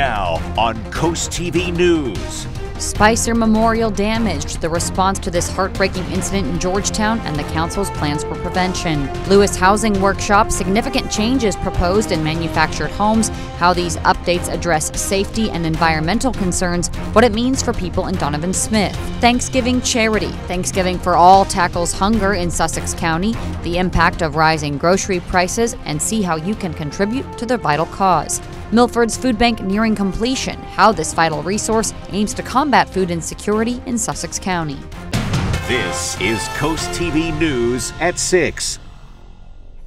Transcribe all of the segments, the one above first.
Now on CoastTV News. Spicer Memorial damaged, the response to this heartbreaking incident in Georgetown and the council's plans for prevention. Lewis Housing Workshop, significant changes proposed in manufactured homes, how these updates address safety and environmental concerns, what it means for people in Donovan Smith. Thanksgiving charity. Thanksgiving for All tackles hunger in Sussex County, the impact of rising grocery prices, and see how you can contribute to the vital cause. Milford's food bank nearing completion, how this vital resource aims to combat food insecurity in Sussex County. This is CoastTV News at 6.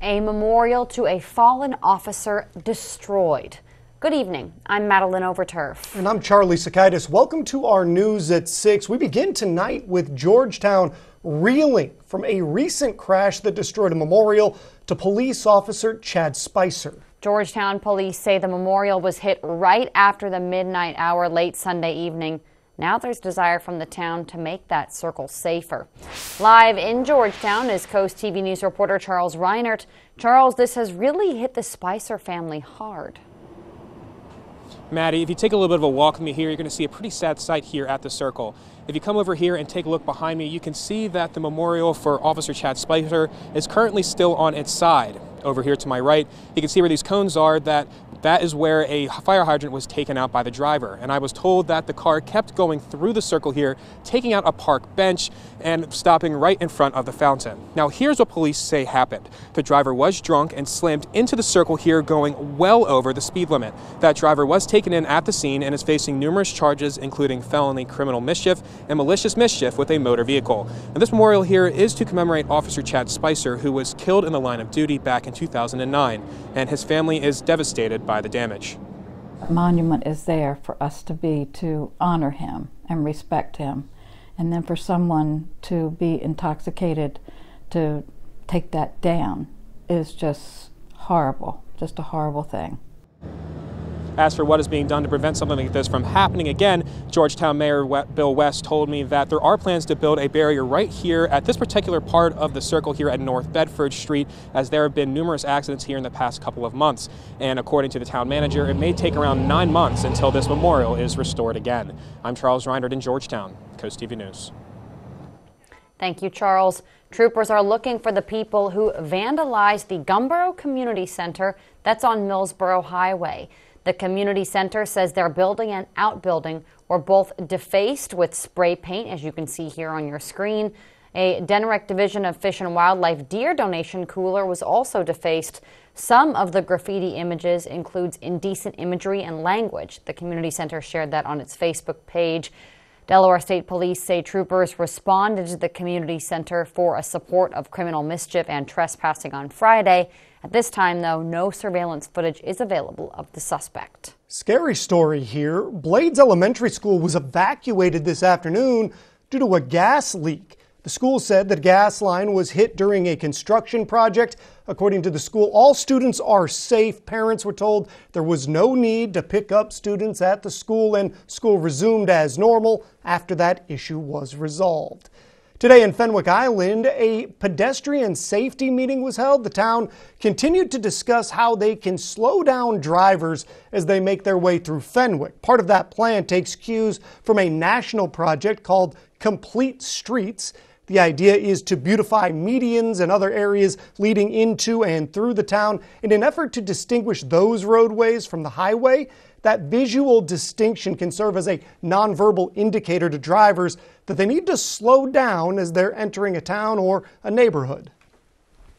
A memorial to a fallen officer destroyed. Good evening. I'm Madeline Overturf. And I'm Charlie Sakaitis. Welcome to our News at 6. We begin tonight with Georgetown reeling from a recent crash that destroyed a memorial to police officer Chad Spicer. Georgetown police say the memorial was hit right after the midnight hour late Sunday evening. Now there's desire from the town to make that circle safer. Live in Georgetown is CoastTV News reporter Charles Reinert. Charles, this has really hit the Spicer family hard. Maddie, if you take a little bit of a walk with me here, you're going to see a pretty sad sight here at the circle. If you come over here and take a look behind me, you can see that the memorial for Officer Chad Spicer is currently still on its side. Over here to my right, you can see where these cones are, that is where a fire hydrant was taken out by the driver. And I was told that the car kept going through the circle here, taking out a park bench and stopping right in front of the fountain. Now, here's what police say happened. The driver was drunk and slammed into the circle here, going well over the speed limit. That driver was taken in at the scene and is facing numerous charges, including felony criminal mischief and malicious mischief with a motor vehicle. And this memorial here is to commemorate Officer Chad Spicer, who was killed in the line of duty back in 2009, and his family is devastated by the damage. A monument is there for us to honor him and respect him, and then for someone to be intoxicated to take that down is just horrible, just a horrible thing. As for what is being done to prevent something like this from happening again, Georgetown Mayor Bill West told me that there are plans to build a barrier right here at this particular part of the circle here at North Bedford Street, as there have been numerous accidents here in the past couple of months. And according to the town manager, it may take around 9 months until this memorial is restored again. I'm Charles Reinert in Georgetown, CoastTV News. Thank you, Charles. Troopers are looking for the people who vandalized the Gumboro Community Center that's on Millsboro Highway. The community center says their building and outbuilding were both defaced with spray paint, as you can see here on your screen. A Denrec Division of Fish and Wildlife deer donation cooler was also defaced. Some of the graffiti images includes indecent imagery and language. The community center shared that on its Facebook page. Delaware State Police say troopers responded to the community center for a support of criminal mischief and trespassing on Friday. At this time, though, no surveillance footage is available of the suspect. Scary story here. Blades Elementary School was evacuated this afternoon due to a gas leak. The school said the gas line was hit during a construction project. According to the school, all students are safe. Parents were told there was no need to pick up students at the school, and school resumed as normal after that issue was resolved. Today in Fenwick Island, a pedestrian safety meeting was held. The town continued to discuss how they can slow down drivers as they make their way through Fenwick. Part of that plan takes cues from a national project called Complete Streets. The idea is to beautify medians and other areas leading into and through the town in an effort to distinguish those roadways from the highway. That visual distinction can serve as a nonverbal indicator to drivers that they need to slow down as they're entering a town or a neighborhood.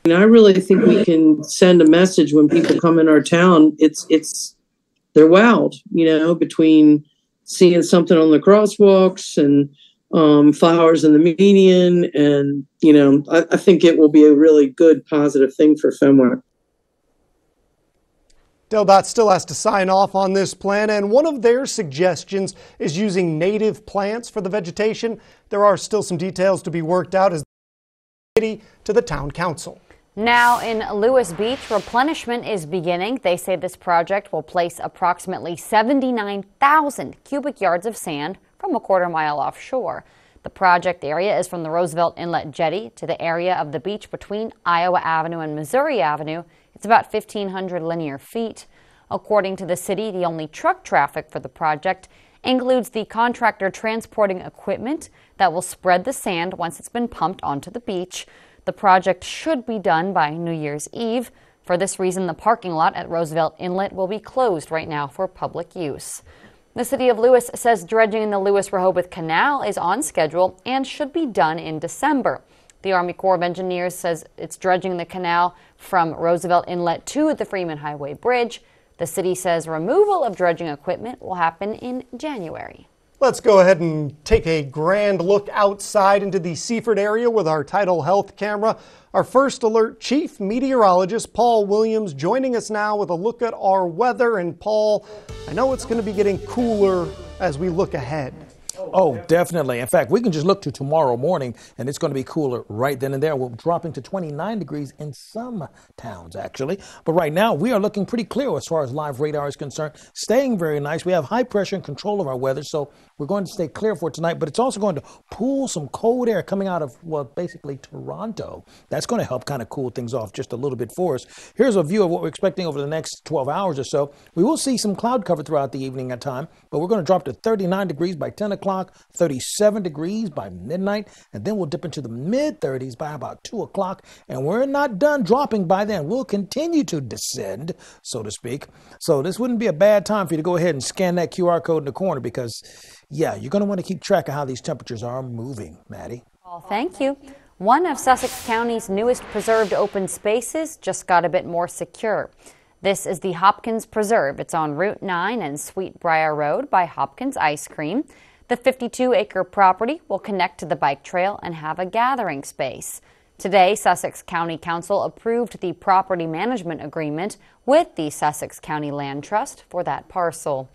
And I really think we can send a message when people come in our town. They're wowed, between seeing something on the crosswalks and flowers in the median. And, I think it will be a really good, positive thing for Fenwick. DelDOT still has to sign off on this plan, and one of their suggestions is using native plants for the vegetation. There are still some details to be worked out as to the town council. Now in Lewis Beach, replenishment is beginning. They say this project will place approximately 79,000 cubic yards of sand from a quarter-mile offshore. The project area is from the Roosevelt Inlet Jetty to the area of the beach between Iowa Avenue and Missouri Avenue. It's about 1,500 linear feet. According to the city, the only truck traffic for the project includes the contractor transporting equipment that will spread the sand once it's been pumped onto the beach. The project should be done by New Year's Eve. For this reason, the parking lot at Roosevelt Inlet will be closed right now for public use. The city of Lewis says dredging in the Lewis-Rehoboth Canal is on schedule and should be done in December. The Army Corps of Engineers says it's dredging the canal from Roosevelt Inlet to the Freeman Highway Bridge. The city says removal of dredging equipment will happen in January. Let's go ahead and take a grand look outside into the Seaford area with our Tidal Health camera. Our First Alert Chief Meteorologist Paul Williams joining us now with a look at our weather. And Paul, I know it's going to be getting cooler as we look ahead. Oh, definitely. In fact, we can just look to tomorrow morning and it's going to be cooler right then and there. We're dropping to 29 degrees in some towns, actually. But right now, we are looking pretty clear as far as live radar is concerned. Staying very nice. We have high pressure and control of our weather, so we're going to stay clear for tonight. But it's also going to pull some cold air coming out of, well, basically Toronto. That's going to help kind of cool things off just a little bit for us. Here's a view of what we're expecting over the next 12 hours or so. We will see some cloud cover throughout the evening at time, but we're going to drop to 39 degrees by 10 o'clock. 37 degrees by midnight, and then we'll dip into the mid-30s by about 2 o'clock, and we're not done dropping by then. We'll continue to descend, so to speak. So this wouldn't be a bad time for you to go ahead and scan that QR code in the corner because, yeah, you're going to want to keep track of how these temperatures are moving, Maddie. Well, thank you. One of Sussex County's newest preserved open spaces just got a bit more secure. This is the Hopkins Preserve. It's on Route 9 and Sweetbriar Road by Hopkins Ice Cream. The 52-acre property will connect to the bike trail and have a gathering space. Today, Sussex County Council approved the property management agreement with the Sussex County Land Trust for that parcel.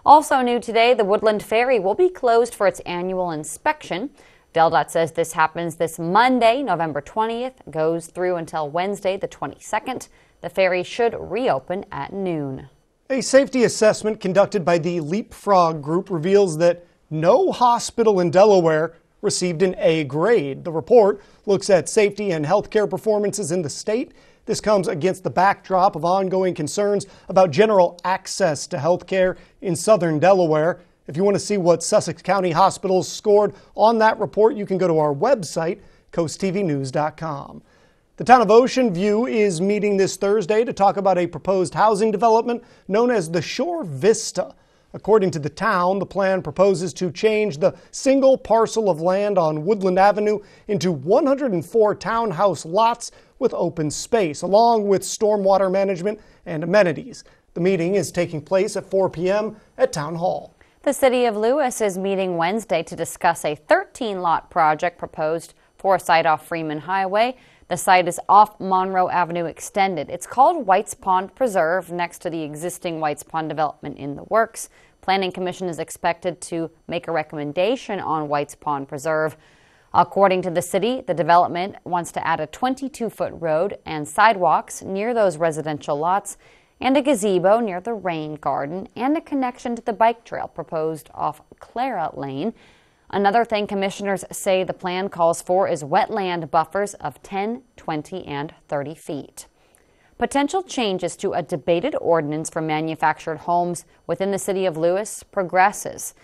Also new today, the Woodland Ferry will be closed for its annual inspection. VDOT says this happens this Monday, November 20th, goes through until Wednesday, the 22nd. The ferry should reopen at noon. A safety assessment conducted by the Leapfrog Group reveals that no hospital in Delaware received an A grade. The report looks at safety and healthcare performances in the state. This comes against the backdrop of ongoing concerns about general access to healthcare in southern Delaware. If you want to see what Sussex County hospitals scored on that report, you can go to our website, coasttvnews.com. The town of Ocean View is meeting this Thursday to talk about a proposed housing development known as the Shore Vista. According to the town, the plan proposes to change the single parcel of land on Woodland Avenue into 104 townhouse lots with open space, along with stormwater management and amenities. The meeting is taking place at 4 p.m. at Town Hall. The city of Lewis is meeting Wednesday to discuss a 13-lot project proposed for a site off Freeman Highway. The site is off Monroe Avenue Extended. It's called White's Pond Preserve, next to the existing White's Pond development in the works. Planning Commission is expected to make a recommendation on White's Pond Preserve. According to the city, the development wants to add a 22-foot road and sidewalks near those residential lots, and a gazebo near the rain garden, and a connection to the bike trail proposed off Clara Lane. Another thing commissioners say the plan calls for is wetland buffers of 10, 20, and 30 feet. Potential changes to a debated ordinance for manufactured homes within the city of Lewis progresses.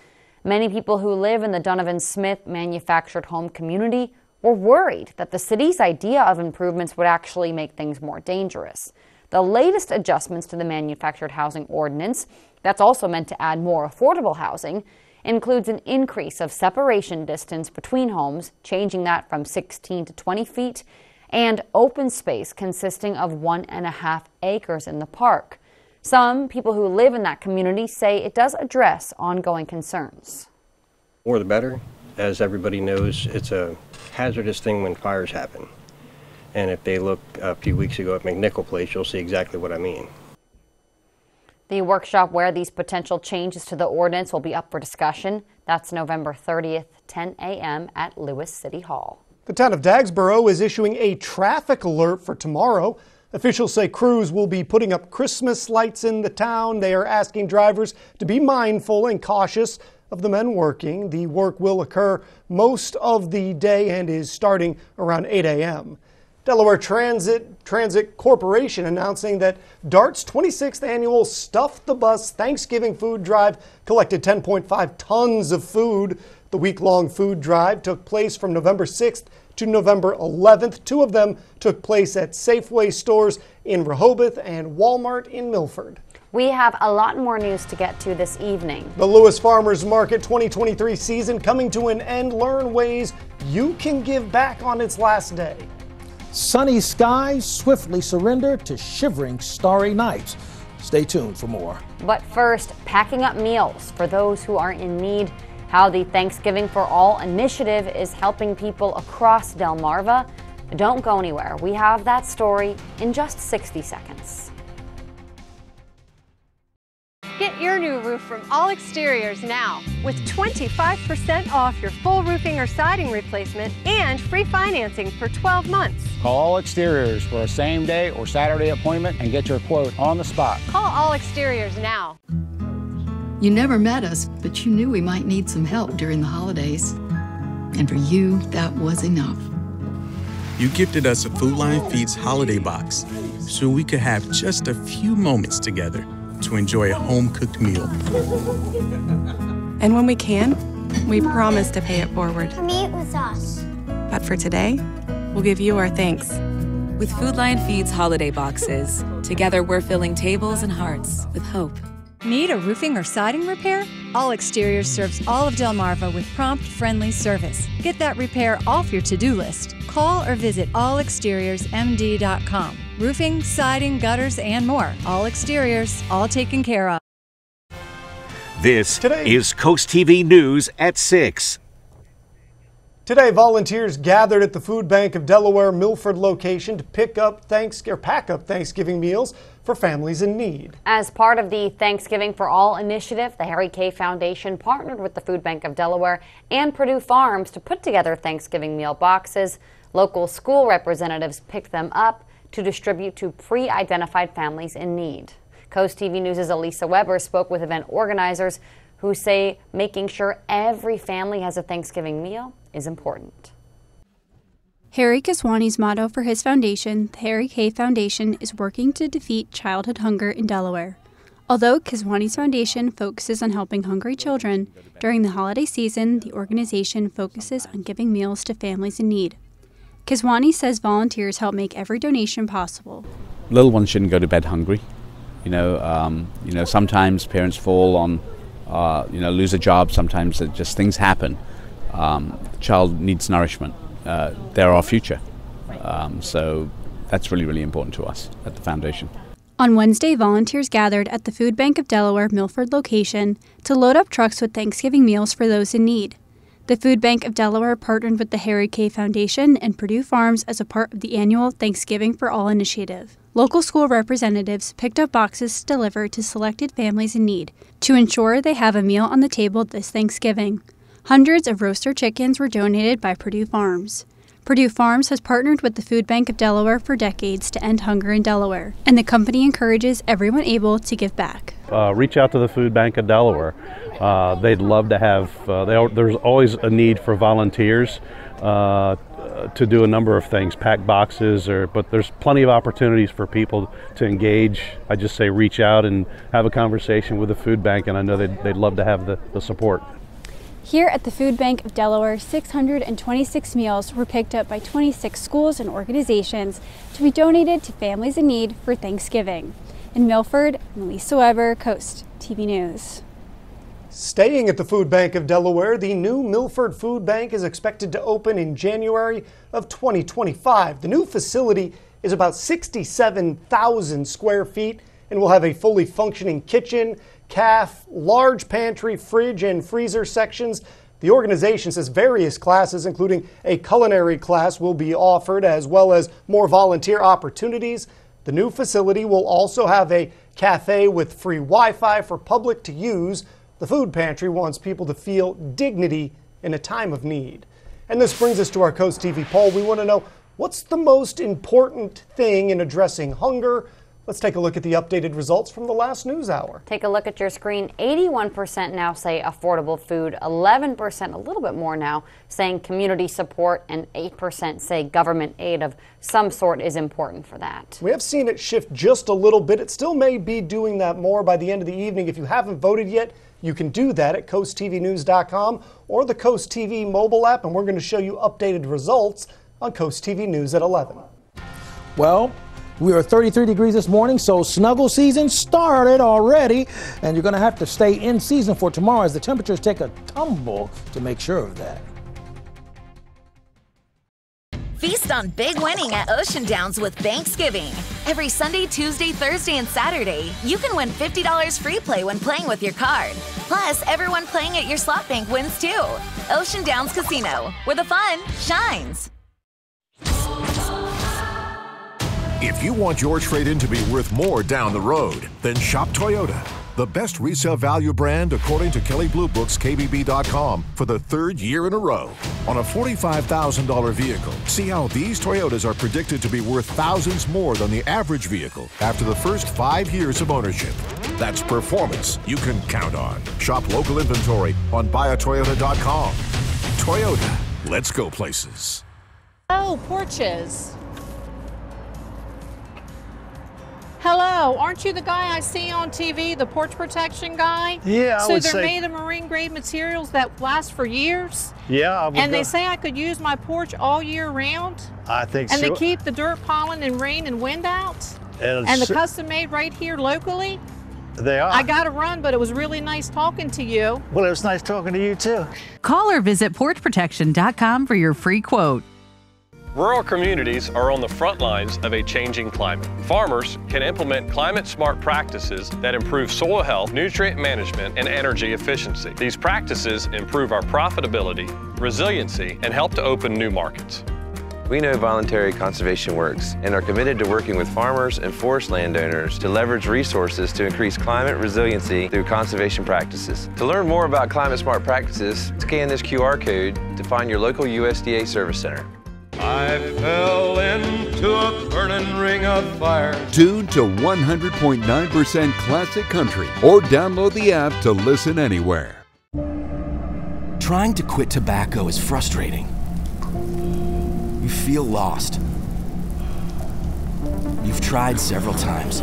Many people who live in the Donovan Smith manufactured home community were worried that the city's idea of improvements would actually make things more dangerous. The latest adjustments to the manufactured housing ordinance, that's also meant to add more affordable housing, includes an increase of separation distance between homes, changing that from 16 to 20 feet, and open space consisting of 1.5 acres in the park. Some people who live in that community say it does address ongoing concerns. More the better. As everybody knows, it's a hazardous thing when fires happen. And if they look a few weeks ago at McNichol Place, you'll see exactly what I mean. The workshop where these potential changes to the ordinance will be up for discussion. That's November 30th, 10 a.m. at Lewis City Hall. The town of Dagsboro is issuing a traffic alert for tomorrow. Officials say crews will be putting up Christmas lights in the town. They are asking drivers to be mindful and cautious of the men working. The work will occur most of the day and is starting around 8 a.m. Delaware Transit Corporation announcing that DART's 26th annual Stuff the Bus Thanksgiving food drive collected 10.5 tons of food. The week-long food drive took place from November 6th to November 11th. Two of them took place at Safeway stores in Rehoboth and Walmart in Milford. We have a lot more news to get to this evening. The Lewis Farmers Market 2023 season coming to an end. Learn ways you can give back on its last day. Sunny skies swiftly surrender to shivering starry nights. Stay tuned for more. But first, packing up meals for those who are in need. How the Thanksgiving for All initiative is helping people across Delmarva. Don't go anywhere. We have that story in just 60 seconds. Get your new roof from All Exteriors now with 25% off your full roofing or siding replacement and free financing for 12 months. Call All Exteriors for a same-day or Saturday appointment and get your quote on the spot. Call All Exteriors now. You never met us, but you knew we might need some help during the holidays. And for you, that was enough. You gifted us a Food Lion Feeds holiday box so we could have just a few moments together to enjoy a home-cooked meal. And when we can, we promise to pay it forward. Come eat with us. But for today, we'll give you our thanks. With Food Lion Feeds holiday boxes, together we're filling tables and hearts with hope. Need a roofing or siding repair? All Exteriors serves all of Delmarva with prompt, friendly service. Get that repair off your to-do list. Call or visit allexteriorsmd.com. Roofing, siding, gutters, and more. All Exteriors, all taken care of. This is Coast TV News at 6. Today, volunteers gathered at the Food Bank of Delaware Milford location to pack up Thanksgiving meals for families in need. As part of the Thanksgiving for All initiative, the Harry K. Foundation partnered with the Food Bank of Delaware and Purdue Farms to put together Thanksgiving meal boxes. Local school representatives picked them up to distribute to pre-identified families in need. Coast TV News' Elisa Weber spoke with event organizers who say making sure every family has a Thanksgiving meal is important. Harry Kiswani's motto for his foundation, the Harry K. Foundation, is working to defeat childhood hunger in Delaware. Although Kiswani's foundation focuses on helping hungry children, during the holiday season, the organization focuses on giving meals to families in need. Kiswani says volunteers help make every donation possible. Little ones shouldn't go to bed hungry. Sometimes parents fall on, lose a job. Sometimes just things happen. The child needs nourishment. They're our future. So that's really, really important to us at the foundation. On Wednesday, volunteers gathered at the Food Bank of Delaware Milford location to load up trucks with Thanksgiving meals for those in need. The Food Bank of Delaware partnered with the Harry K. Foundation and Purdue Farms as a part of the annual Thanksgiving for All initiative. Local school representatives picked up boxes to deliver to selected families in need to ensure they have a meal on the table this Thanksgiving. Hundreds of roaster chickens were donated by Purdue Farms. Purdue Farms has partnered with the Food Bank of Delaware for decades to end hunger in Delaware, and the company encourages everyone able to give back. Reach out to the Food Bank of Delaware. They'd love to have, there's always a need for volunteers to do a number of things, pack boxes, but there's plenty of opportunities for people to engage. I just say reach out and have a conversation with the food bank, and I know they'd love to have the support. Here at the Food Bank of Delaware, 626 meals were picked up by 26 schools and organizations to be donated to families in need for Thanksgiving. In Milford, I'm Elisa Weber, Coast TV News. Staying at the Food Bank of Delaware, the new Milford Food Bank is expected to open in January of 2025. The new facility is about 67,000 square feet and will have a fully functioning kitchen, caf, large pantry, fridge, and freezer sections. The organization says various classes, including a culinary class, will be offered, as well as more volunteer opportunities. The new facility will also have a cafe with free Wi-Fi for public to use. The food pantry wants people to feel dignity in a time of need. And this brings us to our Coast TV poll. We want to know, what's the most important thing in addressing hunger? Let's take a look at the updated results from the last news hour. Take a look at your screen. 81% now say affordable food, 11%, a little bit more now, saying community support, and 8% say government aid of some sort is important for that. We have seen it shift just a little bit. It still may be doing that more by the end of the evening. If you haven't voted yet, you can do that at CoastTVNews.com or the Coast TV mobile app, and we're going to show you updated results on Coast TV News at 11. Well, we are 33 degrees this morning, so snuggle season started already, and you're going to have to stay in season for tomorrow as the temperatures take a tumble to make sure of that. Feast on big winning at Ocean Downs with Thanksgiving. Every Sunday, Tuesday, Thursday, and Saturday, you can win $50 free play when playing with your card. Plus, everyone playing at your slot bank wins too. Ocean Downs Casino, where the fun shines. If you want your trade-in to be worth more down the road, then shop Toyota. The best resale value brand according to Kelley Blue Book's KBB.com for the third year in a row. On a $45,000 vehicle, see how these Toyotas are predicted to be worth thousands more than the average vehicle after the first 5 years of ownership. That's performance you can count on. Shop local inventory on buyatoyota.com. Toyota, let's go places. Oh, porches. Hello, aren't you the guy I see on TV, the porch protection guy? Yeah, I would say. So they're made of marine grade materials that last for years? Yeah, I would. And they say I could use my porch all year round? I think so. And they keep the dirt, pollen, and rain and wind out? And the custom made right here locally? They are. I got to run, but it was really nice talking to you. Well, it was nice talking to you too. Call or visit porchprotection.com for your free quote. Rural communities are on the front lines of a changing climate. Farmers can implement climate-smart practices that improve soil health, nutrient management, and energy efficiency. These practices improve our profitability, resiliency, and help to open new markets. We know voluntary conservation works and are committed to working with farmers and forest landowners to leverage resources to increase climate resiliency through conservation practices. To learn more about climate-smart practices, scan this QR code to find your local USDA service center. I fell into a burning ring of fire. Tune to 100.9% Classic Country or download the app to listen anywhere. Trying to quit tobacco is frustrating. You feel lost. You've tried several times,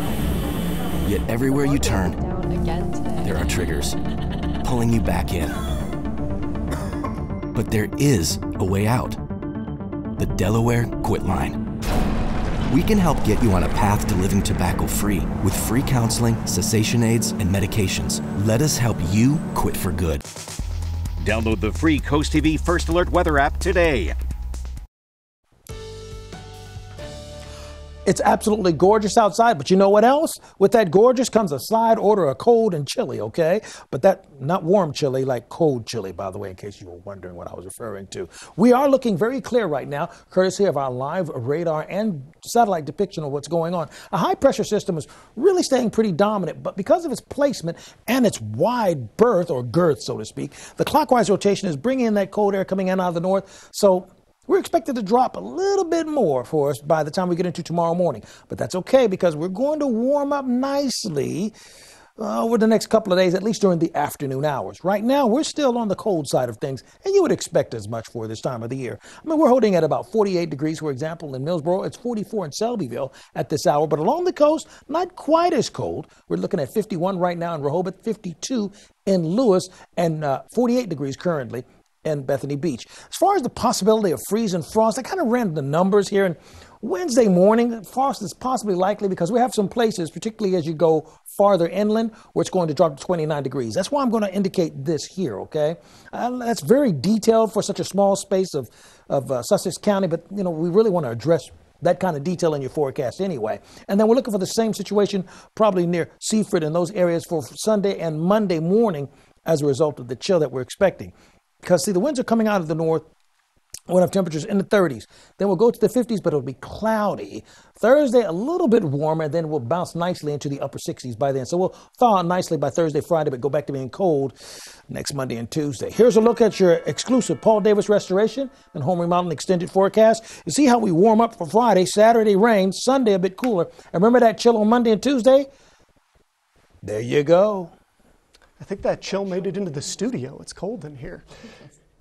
yet everywhere you turn, there are triggers pulling you back in. But there is a way out. The Delaware Quit Line. We can help get you on a path to living tobacco-free with free counseling, cessation aids, and medications. Let us help you quit for good. Download the free Coast TV First Alert weather app today. It's absolutely gorgeous outside, but you know what else? With that gorgeous comes a side order of cold and chilly, okay? But that, not warm chilly, like cold chilly, by the way, in case you were wondering what I was referring to. We are looking very clear right now, courtesy of our live radar and satellite depiction of what's going on. A high-pressure system is really staying pretty dominant, but because of its placement and its wide berth, or girth, so to speak, the clockwise rotation is bringing in that cold air coming in out of the north, so we're expected to drop a little bit more for us by the time we get into tomorrow morning. But that's okay because we're going to warm up nicely over the next couple of days, at least during the afternoon hours. Right now, we're still on the cold side of things, and you would expect as much for this time of the year. I mean, we're holding at about 48 degrees, for example, in Millsboro. It's 44 in Selbyville at this hour. But along the coast, not quite as cold. We're looking at 51 right now in Rehoboth, 52 in Lewis, and 48 degrees currently in Bethany Beach. As far as the possibility of freeze and frost, I kind of ran the numbers here. And Wednesday morning, frost is possibly likely because we have some places, particularly as you go farther inland, where it's going to drop to 29 degrees. That's why I'm going to indicate this here, okay? That's very detailed for such a small space of Sussex County, but, you know, we really want to address that kind of detail in your forecast anyway. And then we're looking for the same situation probably near Seaford and those areas for Sunday and Monday morning as a result of the chill that we're expecting. Because, see, the winds are coming out of the north We'll have temperatures in the 30s. Then we'll go to the 50s, but it'll be cloudy. Thursday, a little bit warmer, then we'll bounce nicely into the upper 60s by then. So we'll thaw out nicely by Thursday, Friday, but go back to being cold next Monday and Tuesday. Here's a look at your exclusive Paul Davis Restoration and Home Remodeling Extended Forecast. You see how we warm up for Friday, Saturday rain, Sunday a bit cooler. And remember that chill on Monday and Tuesday? There you go. I think that chill made it into the studio. It's cold in here.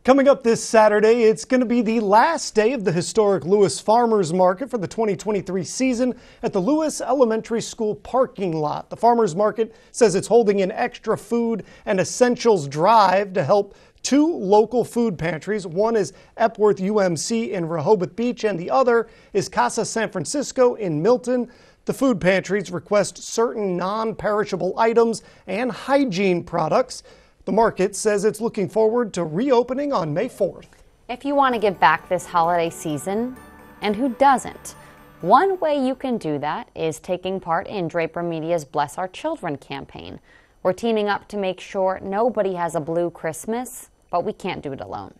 Coming up this Saturday, it's going to be the last day of the historic Lewis Farmers Market for the 2023 season at the Lewis Elementary School parking lot. The Farmers Market says it's holding an extra food and essentials drive to help 2 local food pantries. One is Epworth UMC in Rehoboth Beach, and the other is Casa San Francisco in Milton. The food pantries request certain non-perishable items and hygiene products. The market says it's looking forward to reopening on May 4th. If you want to give back this holiday season, and who doesn't? One way you can do that is taking part in Draper Media's Bless Our Children campaign. We're teaming up to make sure nobody has a blue Christmas, but we can't do it alone.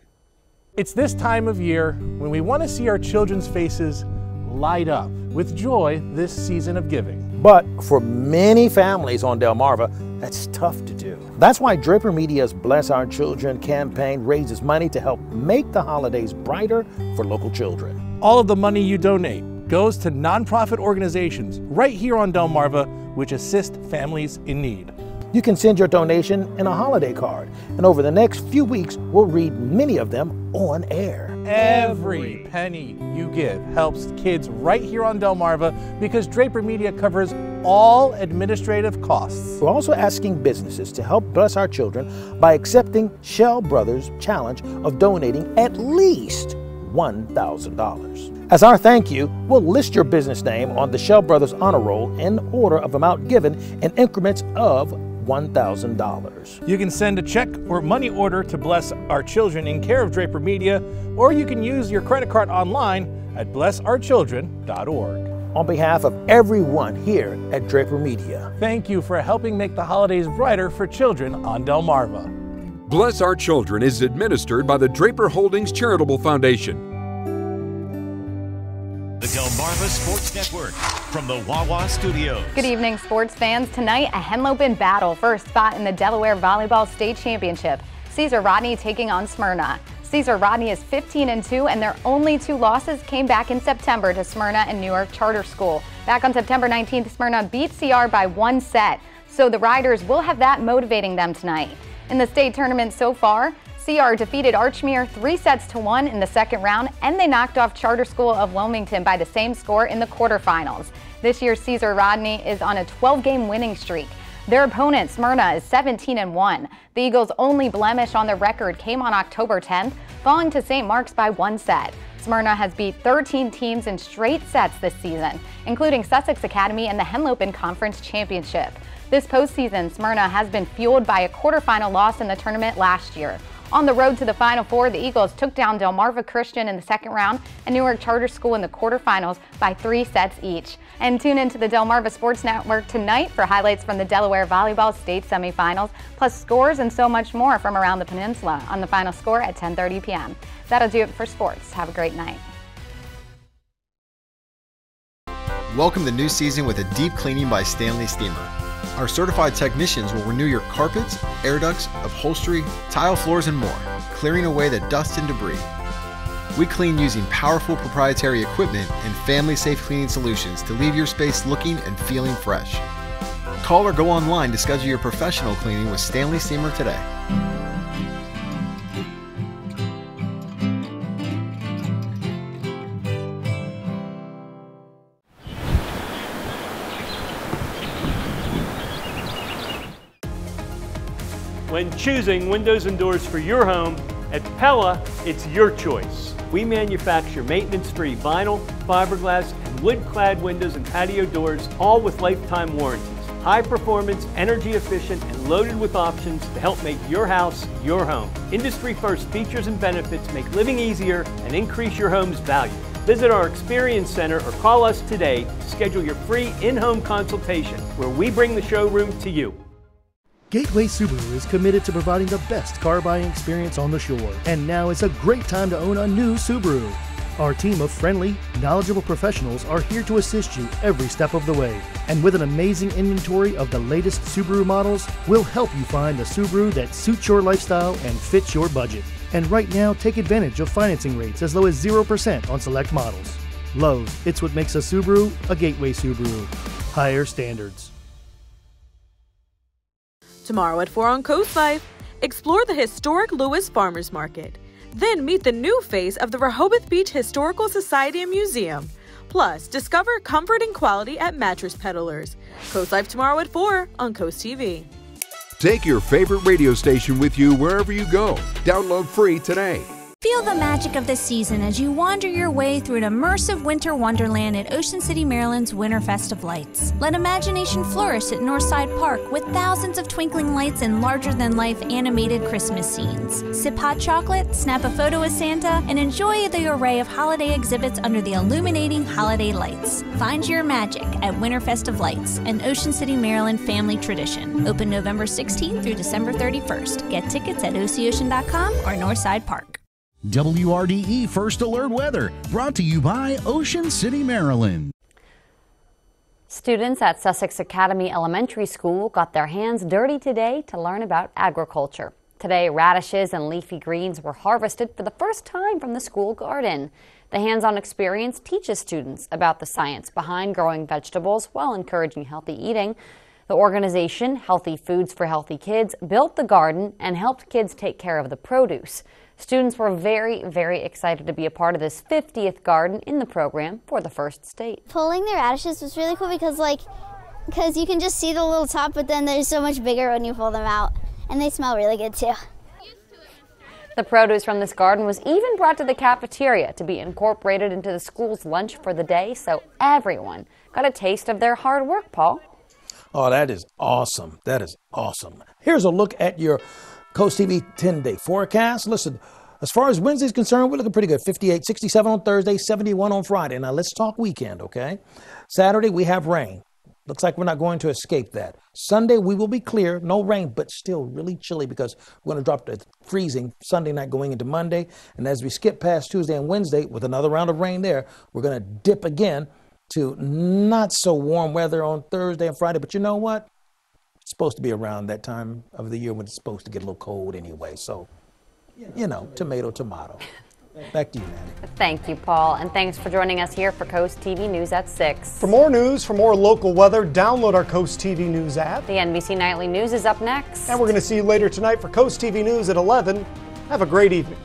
It's this time of year when we want to see our children's faces light up with joy this season of giving. But for many families on Delmarva, that's tough to do. That's why Draper Media's Bless Our Children campaign raises money to help make the holidays brighter for local children. All of the money you donate goes to nonprofit organizations right here on Delmarva, which assist families in need. You can send your donation in a holiday card, and over the next few weeks, we'll read many of them on air. Every penny you give helps kids right here on Delmarva because Draper Media covers all administrative costs. We're also asking businesses to help bless our children by accepting Shell Brothers' challenge of donating at least $1,000. As our thank you, we'll list your business name on the Shell Brothers Honor Roll in order of amount given in increments of $1,000. You can send a check or money order to Bless Our Children in care of Draper Media, or you can use your credit card online at blessourchildren.org. On behalf of everyone here at Draper Media, thank you for helping make the holidays brighter for children on Delmarva. Bless Our Children is administered by the Draper Holdings Charitable Foundation. The Delmarva Sports Network from the Wawa Studios. Good evening, sports fans. Tonight, a Henlopen battle for a spot in the Delaware Volleyball State Championship. Caesar Rodney taking on Smyrna. Caesar Rodney is 15-2, and their only 2 losses came back in September to Smyrna and Newark Charter School. Back on September 19th, Smyrna beat CR by 1 set, so the Riders will have that motivating them tonight. In the state tournament so far, CR defeated Archmere 3-1 in the second round, and they knocked off Charter School of Wilmington by the same score in the quarterfinals. This year, Caesar Rodney is on a 12-game winning streak. Their opponent, Smyrna, is 17-1. The Eagles' only blemish on their record came on October 10th, falling to St. Mark's by 1 set. Smyrna has beat 13 teams in straight sets this season, including Sussex Academy and the Henlopen Conference Championship. This postseason, Smyrna has been fueled by a quarterfinal loss in the tournament last year. On the road to the Final Four, the Eagles took down Delmarva Christian in the second round and Newark Charter School in the quarterfinals by 3 sets each. And tune into the Delmarva Sports Network tonight for highlights from the Delaware Volleyball State semifinals, plus scores and so much more from around the peninsula on the Final Score at 10:30 p.m. That'll do it for sports. Have a great night. Welcome the new season with a deep cleaning by Stanley Steamer. Our certified technicians will renew your carpets, air ducts, upholstery, tile floors, and more, clearing away the dust and debris. We clean using powerful proprietary equipment and family-safe cleaning solutions to leave your space looking and feeling fresh. Call or go online to schedule your professional cleaning with Stanley Steamer today. When choosing windows and doors for your home, at Pella, it's your choice. We manufacture maintenance-free vinyl, fiberglass, and wood-clad windows and patio doors, all with lifetime warranties. High performance, energy efficient, and loaded with options to help make your house your home. Industry-first features and benefits make living easier and increase your home's value. Visit our Experience Center or call us today to schedule your free in-home consultation where we bring the showroom to you. Gateway Subaru is committed to providing the best car buying experience on the shore, and now is a great time to own a new Subaru. Our team of friendly, knowledgeable professionals are here to assist you every step of the way. And with an amazing inventory of the latest Subaru models, we'll help you find the Subaru that suits your lifestyle and fits your budget. And right now, take advantage of financing rates as low as 0% on select models. Love, it's what makes a Subaru a Gateway Subaru. Higher standards. Tomorrow at 4 on Coast Life, explore the historic Lewis Farmers Market. Then meet the new face of the Rehoboth Beach Historical Society and Museum. Plus, discover comfort and quality at Mattress Peddlers. Coast Life tomorrow at 4 on Coast TV. Take your favorite radio station with you wherever you go. Download free today. Feel the magic of the season as you wander your way through an immersive winter wonderland at Ocean City, Maryland's Winterfest of Lights. Let imagination flourish at Northside Park with thousands of twinkling lights and larger-than-life animated Christmas scenes. Sip hot chocolate, snap a photo with Santa, and enjoy the array of holiday exhibits under the illuminating holiday lights. Find your magic at Winterfest of Lights, an Ocean City, Maryland family tradition. Open November 16th through December 31st. Get tickets at OCOcean.com or Northside Park. WRDE First Alert Weather, brought to you by Ocean City, Maryland. Students at Sussex Academy Elementary School got their hands dirty today to learn about agriculture. Today, radishes and leafy greens were harvested for the first time from the school garden. The hands-on experience teaches students about the science behind growing vegetables while encouraging healthy eating. The organization, Healthy Foods for Healthy Kids, built the garden and helped kids take care of the produce. Students were very, very excited to be a part of this 50th garden in the program for the first state. Pulling the radishes was really cool because you can just see the little top, but then they're so much bigger when you pull them out. And they smell really good too. The produce from this garden was even brought to the cafeteria to be incorporated into the school's lunch for the day, so everyone got a taste of their hard work, Paul. Oh, that is awesome. That is awesome. Here's a look at your Coast TV 10-day forecast. Listen, as far as Wednesday's concerned, we're looking pretty good. 58, 67 on Thursday, 71 on Friday. Now, let's talk weekend, okay? Saturday, we have rain. Looks like we're not going to escape that. Sunday, we will be clear. No rain, but still really chilly because we're going to drop to freezing Sunday night going into Monday. And as we skip past Tuesday and Wednesday with another round of rain there, we're going to dip again to not so warm weather on Thursday and Friday. But you know what? It's supposed to be around that time of the year when it's supposed to get a little cold anyway. So, you know, tomato, tomato. Back to you, Manny. Thank you, Paul, and thanks for joining us here for Coast TV News at 6. For more news, for more local weather, download our Coast TV News app. The NBC Nightly News is up next. And we're going to see you later tonight for Coast TV News at 11. Have a great evening.